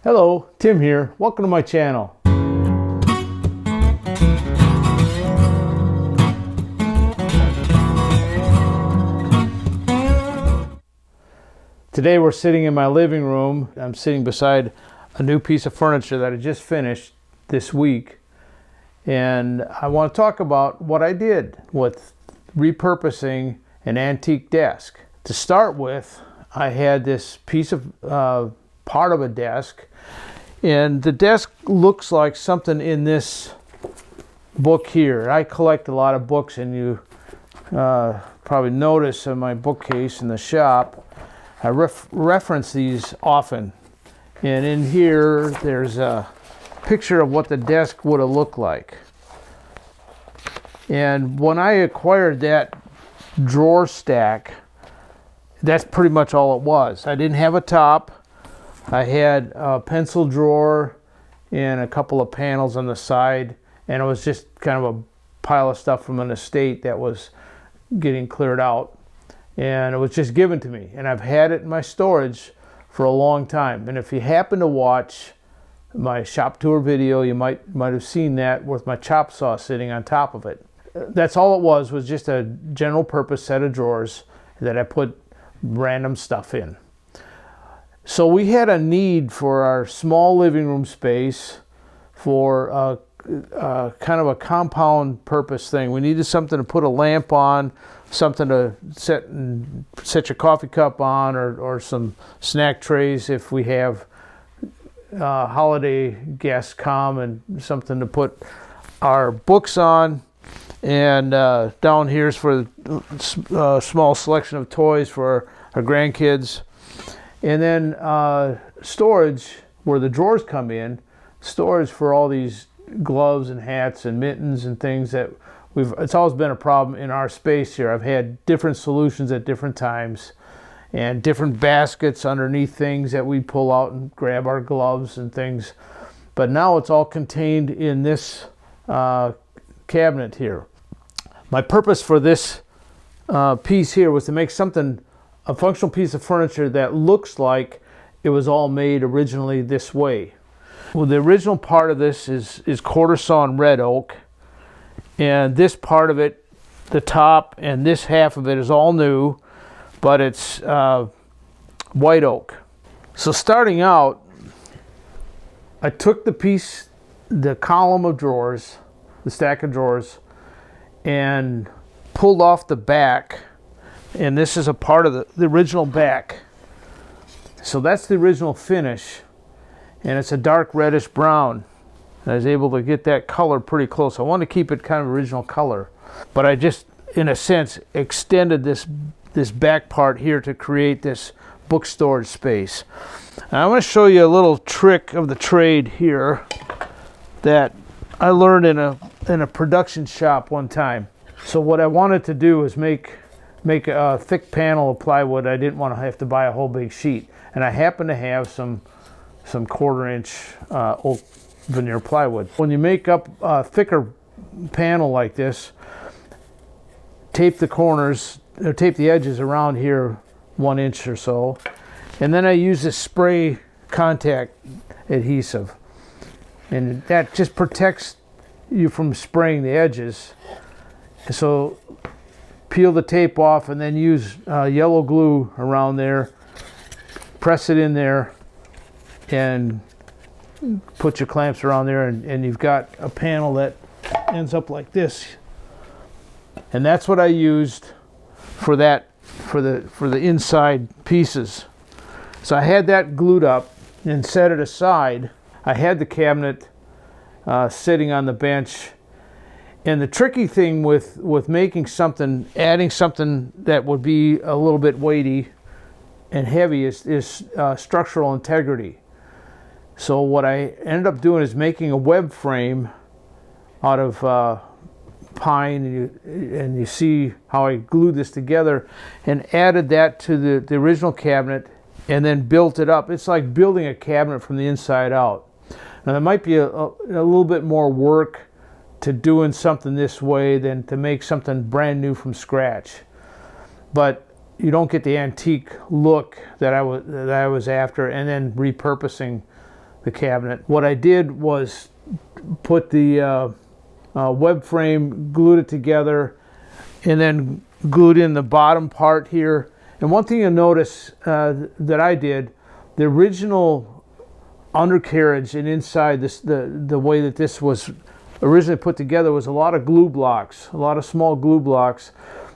Hello, Tim here. Welcome to my channel. Today we're sitting in my living room. I'm sitting beside a new piece of furniture that I just finished this week. And I want to talk about what I did with repurposing an antique desk. To start with, I had this piece of part of a desk, and the desk looks like something in this book here. I collect a lot of books, and you probably notice in my bookcase in the shop, I reference these often. And in here, there's a picture of what the desk would have looked like. And when I acquired that drawer stack, that's pretty much all it was. I didn't have a top. I had a pencil drawer and a couple of panels on the side, and it was just kind of a pile of stuff from an estate that was getting cleared out, and it was just given to me, and I've had it in my storage for a long time. And if you happen to watch my shop tour video, you might have seen that with my chop saw sitting on top of it. That's all it was just a general purpose set of drawers that I put random stuff in. So we had a need for our small living room space for kind of a compound purpose thing. We needed something to put a lamp on, something to set your coffee cup on, or some snack trays if we have holiday guests come, and something to put our books on. And down here's for a small selection of toys for our grandkids. And then storage where the drawers come in, storage for all these gloves and hats and mittens and things that it's always been a problem in our space here. I've had different solutions at different times, and different baskets underneath things that we pull out and grab our gloves and things. But now it's all contained in this cabinet here. My purpose for this piece here was to make something, a functional piece of furniture that looks like it was all made originally this way. Well, the original part of this is quarter sawn red oak, and this part of it, the top and this half of it, is all new, but it's white oak. So starting out, I took the column of drawers, the stack of drawers, and pulled off the back, and this is a part of the original back. So that's the original finish, and it's a dark reddish brown. I was able to get that color pretty close. I want to keep it kind of original color, but I just, in a sense, extended this back part here to create this book storage space. And I want to show you a little trick of the trade here that I learned in a production shop one time. So what I wanted to do is make a thick panel of plywood. I didn't want to have to buy a whole big sheet, and I happen to have some 1/4-inch oak veneer plywood. When you make up a thicker panel like this, tape the corners, or tape the edges around here 1 inch or so, and then I use this spray contact adhesive, and that just protects you from spraying the edges. So peel the tape off, and then use yellow glue around there, press it in there, and put your clamps around there, and you've got a panel that ends up like this. And that's what I used for the inside pieces. So I had that glued up and set it aside. I had the cabinet sitting on the bench. And the tricky thing with making something, adding something that would be a little bit weighty and heavy is structural integrity. So what I ended up doing is making a web frame out of pine, and you see how I glued this together and added that to the original cabinet, and then built it up. It's like building a cabinet from the inside out. Now there might be a little bit more work to doing something this way than to make something brand new from scratch, but you don't get the antique look that I was after, and then repurposing the cabinet. What I did was put the web frame, glued it together, and then glued in the bottom part here. And one thing you'll notice that I did, the original undercarriage and inside this, the way that this was originally put together was a lot of glue blocks, a lot of small glue blocks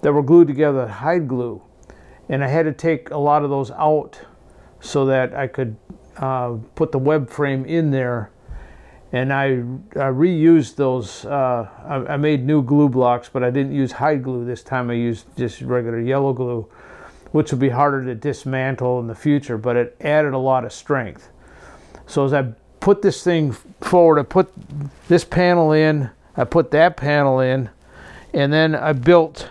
that were glued together with hide glue. And I had to take a lot of those out so that I could put the web frame in there. And I reused those. I made new glue blocks, but I didn't use hide glue this time. I used just regular yellow glue, which would be harder to dismantle in the future, but it added a lot of strength. So as I put this thing forward, I put this panel in, I put that panel in, and then I built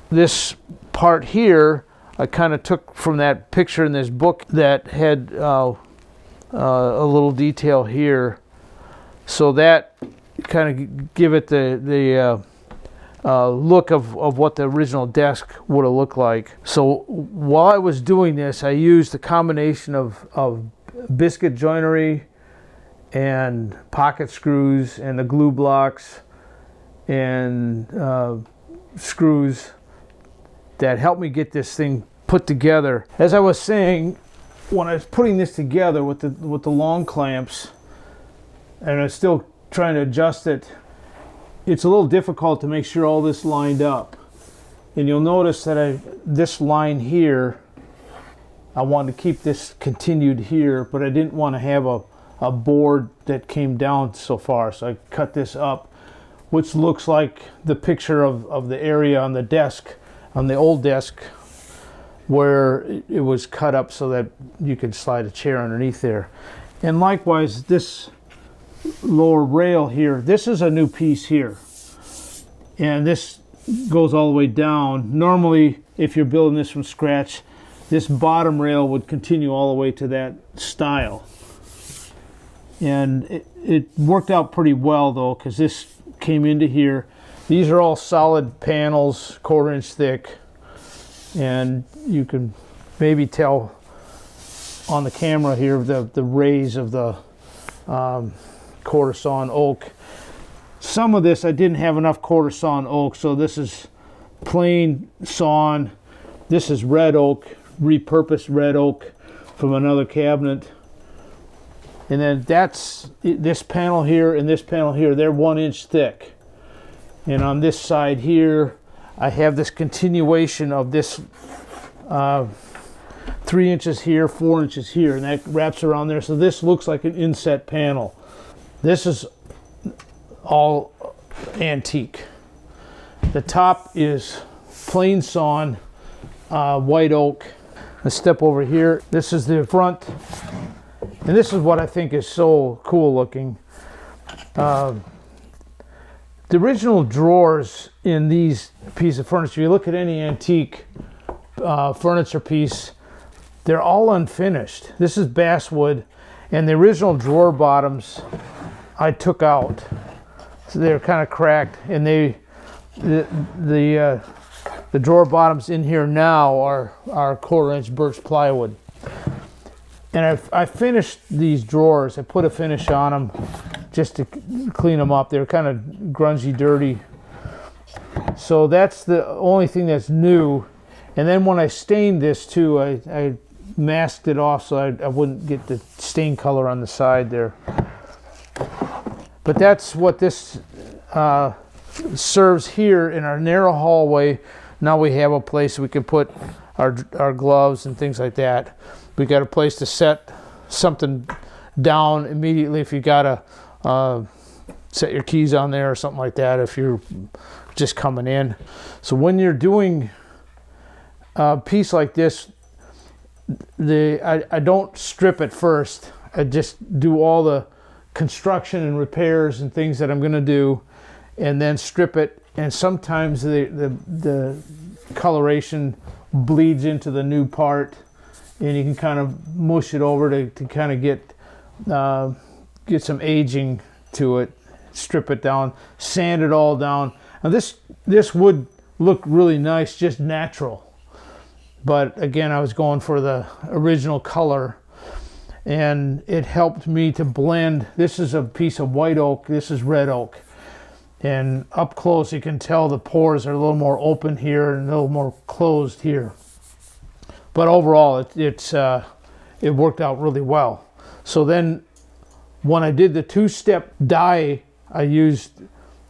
this part here. I kind of took from that picture in this book that had a little detail here. So that kind of give it the look of what the original desk would have looked like. So while I was doing this, I used a combination of biscuit joinery and pocket screws and the glue blocks and screws that helped me get this thing put together. As I was saying, when I was putting this together with the long clamps, and I'm still trying to adjust it, it's a little difficult to make sure all this lined up. And you'll notice that this line here, I wanted to keep this continued here, but I didn't want to have a board that came down so far. So I cut this up, which looks like the picture of the area on the desk, on the old desk, where it was cut up so that you could slide a chair underneath there. And likewise, this lower rail here, this is a new piece here, and this goes all the way down. Normally, if you're building this from scratch, this bottom rail would continue all the way to that style, and it worked out pretty well though, because this came into here. These are all solid panels, 1/4 inch thick, and you can maybe tell on the camera here the rays of the quarter sawn oak. Some of this I didn't have enough quarter sawn oak, so this is plain sawn. This is red oak, repurposed red oak from another cabinet. And then that's this panel here and this panel here, they're 1 inch thick. And on this side here, I have this continuation of this 3 inches here, 4 inches here, and that wraps around there. So this looks like an inset panel. This is all antique. The top is plain sawn white oak. Let's step over here. This is the front, and this is what I think is so cool looking. The original drawers in these pieces of furniture, you look at any antique furniture piece, they're all unfinished. This is basswood, and the original drawer bottoms I took out, so they're kind of cracked, and the drawer bottoms in here now are 1/4 inch birch plywood. And I finished these drawers. I put a finish on them just to clean them up. They're kind of grungy, dirty. So that's the only thing that's new. And then when I stained this too, I masked it off so I wouldn't get the stain color on the side there. But that's what this serves here in our narrow hallway. Now we have a place we can put our gloves and things like that. We got a place to set something down immediately if you gotta set your keys on there or something like that if you're just coming in. So when you're doing a piece like this, I don't strip it first. I just do all the construction and repairs and things that I'm going to do, and then strip it. And sometimes the coloration bleeds into the new part, and you can kind of mush it over to kind of get some aging to it. Strip it down, sand it all down. Now this would look really nice, just natural. But again, I was going for the original color. and it helped me to blend. This is a piece of white oak, this is red oak, and up close you can tell the pores are a little more open here and a little more closed here. But overall it worked out really well. So then when I did the two-step dye, I used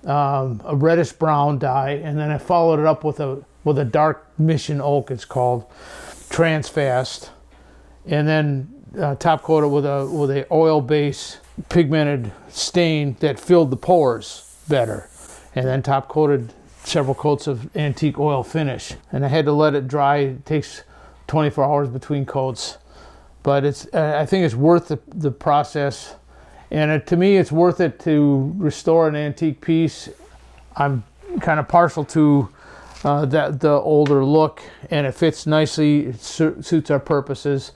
a reddish brown dye, and then I followed it up with a dark mission oak, it's called, Transfast, and then top coated with a oil base pigmented stain that filled the pores better, and then top coated several coats of antique oil finish, and I had to let it dry. It takes 24 hours between coats, but I think it's worth the process. And to me, it's worth it to restore an antique piece. I'm kind of partial to the older look, and it fits nicely. It suits our purposes.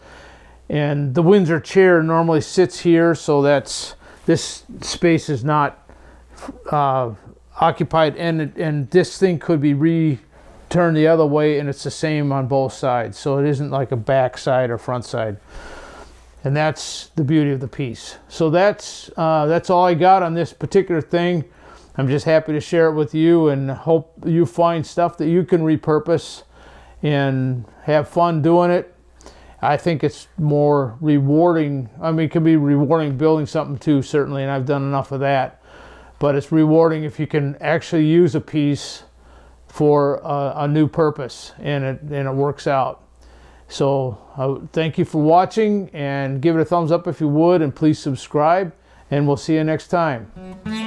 And the Windsor chair normally sits here, so this space is not occupied, and this thing could be returned the other way, and it's the same on both sides. So it isn't like a back side or front side. And that's the beauty of the piece. So that's all I got on this particular thing. I'm just happy to share it with you, and hope you find stuff that you can repurpose and have fun doing it. I think it's more rewarding. I mean, it can be rewarding building something too, certainly, and I've done enough of that. But it's rewarding if you can actually use a piece for a new purpose, and it works out. So thank you for watching, and give it a thumbs up if you would, and please subscribe, and we'll see you next time.